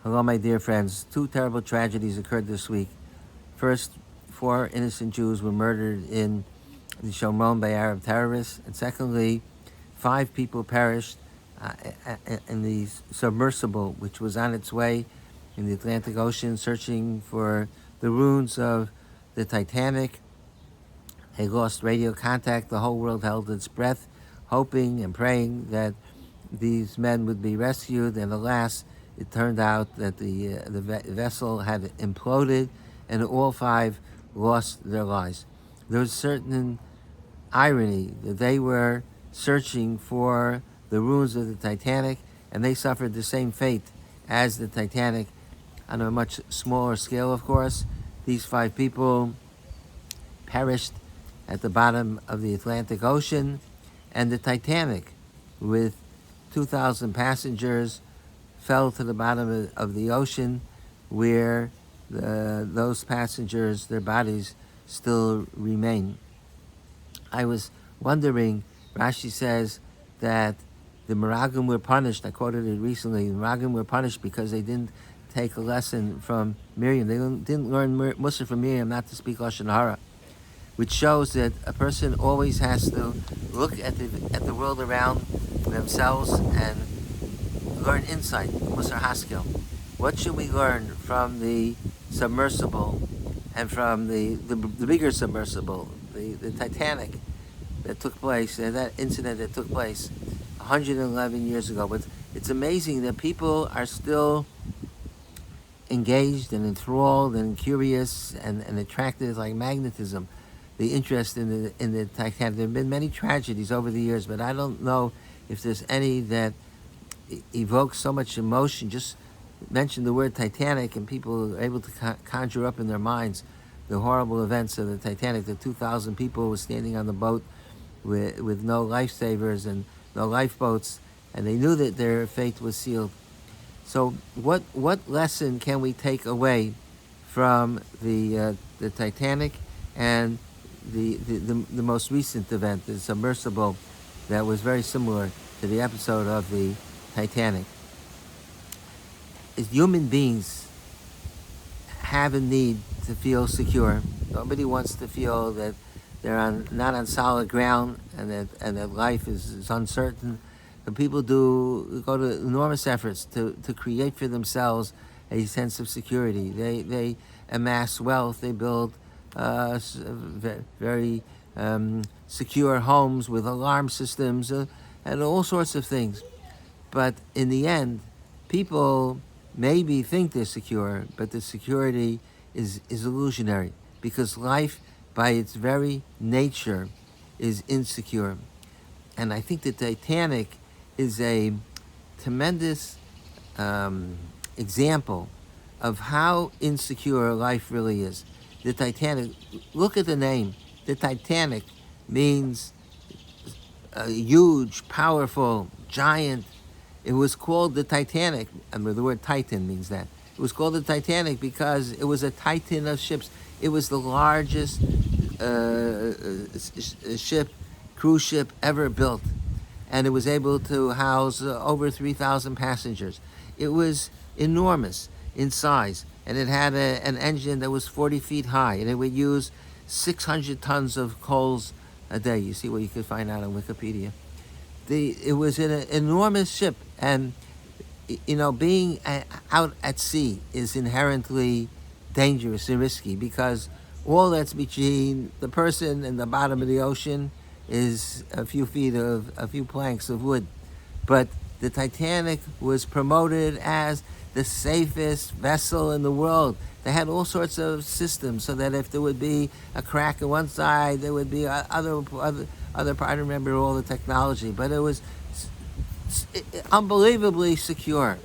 Hello, my dear friends. Two terrible tragedies occurred this week. First, 4 innocent Jews were murdered in the Shomron by Arab terrorists. And secondly, 5 people perished in the Submersible, which was on its way in the Atlantic Ocean searching for the ruins of the Titanic. They lost radio contact. The whole world held its breath, hoping and praying that these men would be rescued. And alas, it turned out that the vessel had imploded and all 5 lost their lives. There was certain irony that they were searching for the ruins of the Titanic, and they suffered the same fate as the Titanic on a much smaller scale, of course. These 5 people perished at the bottom of the Atlantic Ocean, and the Titanic, with 2,000 passengers, fell to the bottom of the ocean, where those passengers, their bodies still remain. I was wondering, Rashi says that the Meraglim were punished. I quoted it recently. The Meraglim were punished because they didn't take a lesson from Miriam. They didn't learn Musa from Miriam not to speak Lashon Hara, which shows that a person always has to look at the world around themselves and learn insight, Musar Haskell. What should we learn from the submersible and from the bigger submersible, the Titanic, that took place, that incident that took place 111 years ago? But it's amazing that people are still engaged and enthralled and curious and attracted like magnetism. The interest in the Titanic. There have been many tragedies over the years, but I don't know if there's any that evokes so much emotion. Just mention the word Titanic and people are able to conjure up in their minds the horrible events of the Titanic. The 2,000 people were standing on the boat with no lifesavers and no lifeboats, and they knew that their fate was sealed. So what lesson can we take away from the Titanic and the most recent event, the submersible, that was very similar to the episode of the Titanic? As human beings have a need to feel secure. Nobody wants to feel that they're not on solid ground and that life is uncertain. But people go to enormous efforts to create for themselves a sense of security. They amass wealth. They build very secure homes with alarm systems and all sorts of things. But in the end, people maybe think they're secure, but the security is illusionary, because life by its very nature is insecure. And I think the Titanic is a tremendous example of how insecure life really is. The Titanic, look at the name. The Titanic means a huge, powerful, giant. It was called the Titanic, and the word Titan means that. It was called the Titanic because it was a Titan of ships. It was the largest cruise ship ever built, and it was able to house over 3,000 passengers. It was enormous in size, and it had an engine that was 40 feet high, and it would use 600 tons of coals a day. You see what you could find out on Wikipedia. It was an enormous ship, and being out at sea is inherently dangerous and risky, because all that's between the person and the bottom of the ocean is a few planks of wood. But the Titanic was promoted as the safest vessel in the world. They had all sorts of systems so that if there would be a crack on one side, there would be other part. I don't remember all the technology, but it was unbelievably secure.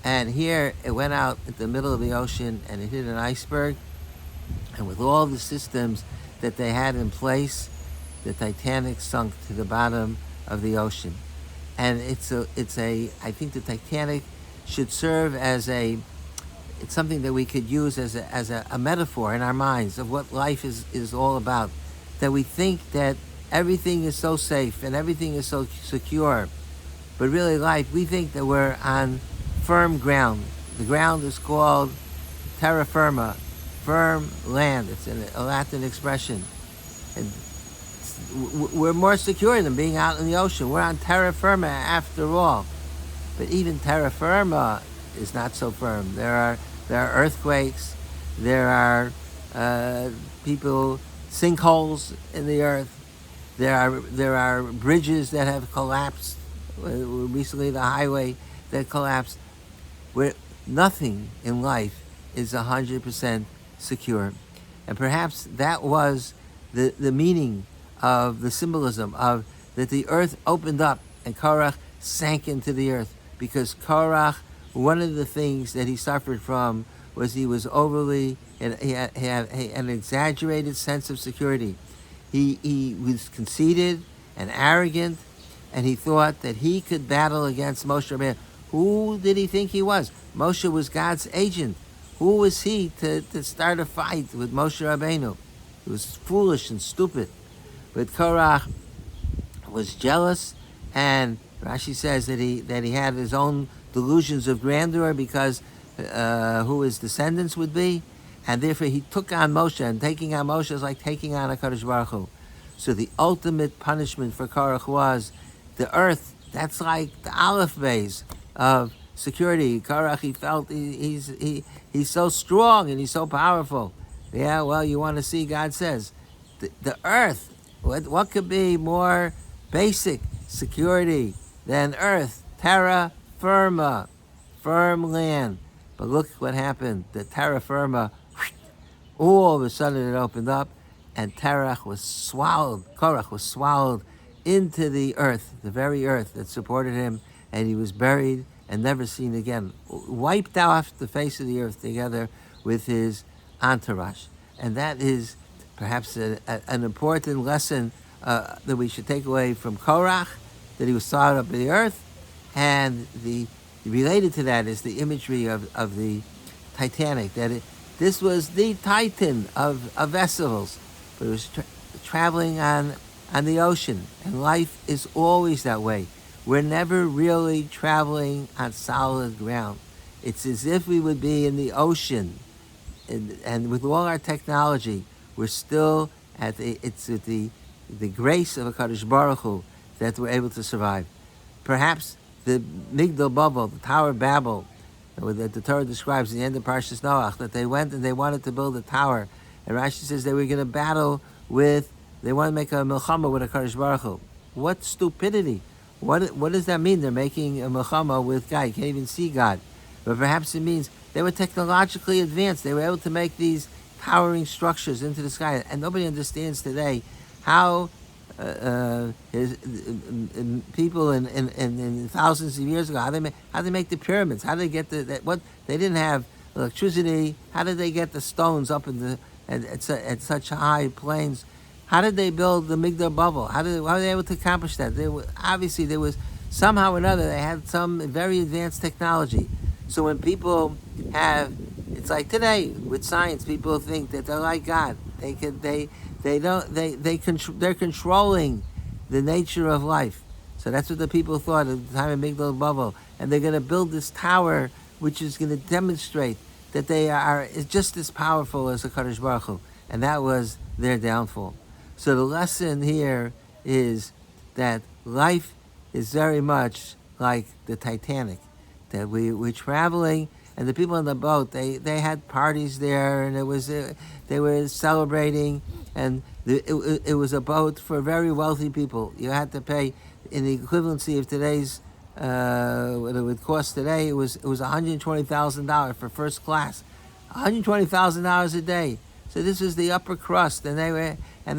And here it went out at the middle of the ocean and it hit an iceberg. And with all the systems that they had in place, the Titanic sunk to the bottom of the ocean. And I think the Titanic should serve as it's something that we could use as a metaphor in our minds of what life is all about. That we think that everything is so safe and everything is so secure, but really life, we think that we're on firm ground. The ground is called terra firma, firm land. It's a Latin expression. And we're more secure than being out in the ocean. We're on terra firma after all. But even terra firma is not so firm. There are earthquakes. There are sinkholes in the earth. There are bridges that have collapsed. Recently, the highway that collapsed. Where nothing in life is 100% secure, and perhaps that was the meaning of the symbolism of that the earth opened up and Korach sank into the earth, because Korach, one of the things that he suffered from was he was overly, and he had an exaggerated sense of security. He was conceited and arrogant, and he thought that he could battle against Moshe Rabbeinu. Who did he think he was? Moshe was God's agent. Who was he to start a fight with Moshe Rabbeinu? He was foolish and stupid. But Korach was jealous, and Rashi says that he had his own delusions of grandeur because who his descendants would be, and therefore he took on Moshe, and taking on Moshe is like taking on HaKadosh Baruch Hu. So the ultimate punishment for Korach was the earth. That's like the Aleph base of security. Korach, he felt he's so strong and he's so powerful. Yeah, well, you want to see, God says, the earth. What could be more basic security than earth? Terra firma, firm land. But look what happened. The terra firma, all of a sudden it opened up, and Korach was swallowed into the earth, the very earth that supported him, and he was buried and never seen again, wiped off the face of the earth together with his entourage. And that is perhaps an important lesson that we should take away from Korach, that he was swallowed up in the earth, and related to that is the imagery of the Titanic, that this was the Titan of vessels, but it was traveling on the ocean, and life is always that way. We're never really traveling on solid ground. It's as if we would be in the ocean, and with all our technology, we're still it's with the grace of HaKadosh Baruch Hu that we're able to survive. Perhaps the Migdal Babel, the Tower of Babel, that the Torah describes in the end of Parashas Noach, that they went and they wanted to build a tower, and Rashi says they were going to battle with, they want to make a milchama with HaKadosh Baruch Hu. What stupidity! What does that mean? They're making a milchama with God. You can't even see God. But perhaps it means they were technologically advanced. They were able to make these towering structures into the sky. And nobody understands today how people in thousands of years ago, how they make the pyramids, how they get what they didn't have electricity. How did they get the stones up at such high plains? How did they build the Migdal Babel? How were they able to accomplish that? Obviously there was somehow or another they had some very advanced technology. So when people it's like today with science, people think that they're like God. They're controlling the nature of life. So that's what the people thought at the time of Migdal Babel, and they're going to build this tower which is going to demonstrate that they are just as powerful as the HaKadosh Baruch Hu, and that was their downfall. So the lesson here is that life is very much like the Titanic, that we're traveling, and the people on the boat, they had parties there, and they were celebrating, and it was a boat for very wealthy people. You had to pay, in the equivalency of today's, what it would cost today, it was $120,000 for first class, $120,000 a day. So this was the upper crust, and they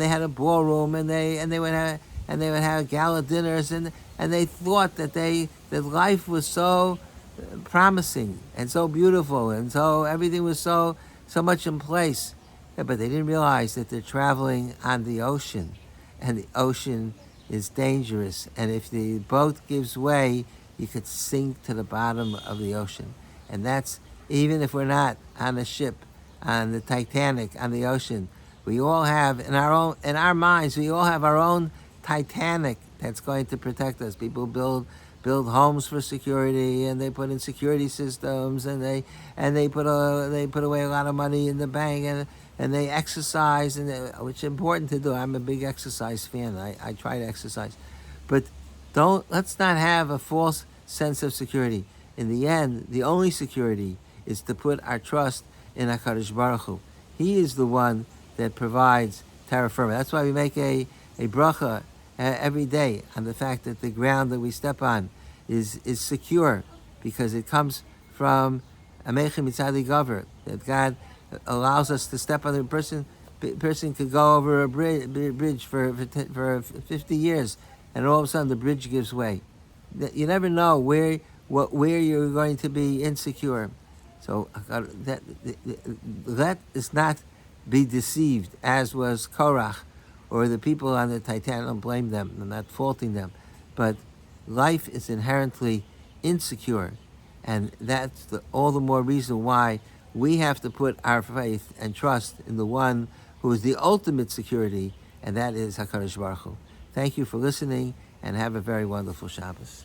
had a ballroom, and they would have gala dinners, and they thought that life was so promising and so beautiful, and so everything was so much in place. Yeah, but they didn't realize that they're traveling on the ocean, and the ocean is dangerous, and if the boat gives way, you could sink to the bottom of the ocean. And that's even if we're not on a ship, on the Titanic, on the ocean. We all have in our minds, we all have our own Titanic that's going to protect us. People build build homes for security, and they put in security systems, and they put away a lot of money in the bank, and they exercise, which is important to do. I'm a big exercise fan. I try to exercise, but let's not have a false sense of security. In the end, the only security is to put our trust in HaKadosh Baruch Hu. He is the one that provides terra firma. That's why we make a bracha every day on the fact that the ground that we step on is secure, because it comes from Amechem Mitzadi Gover, that God allows us to step on. A person could go over a bridge for 50 years, and all of a sudden the bridge gives way. You never know where you're going to be insecure. So let us not be deceived, as was Korach or the people on the Titanic. Don't blame them. I'm not faulting them. But life is inherently insecure, and that's all the more reason why we have to put our faith and trust in the one who is the ultimate security, and that is HaKadosh Baruch Hu. Thank you for listening, and have a very wonderful Shabbos.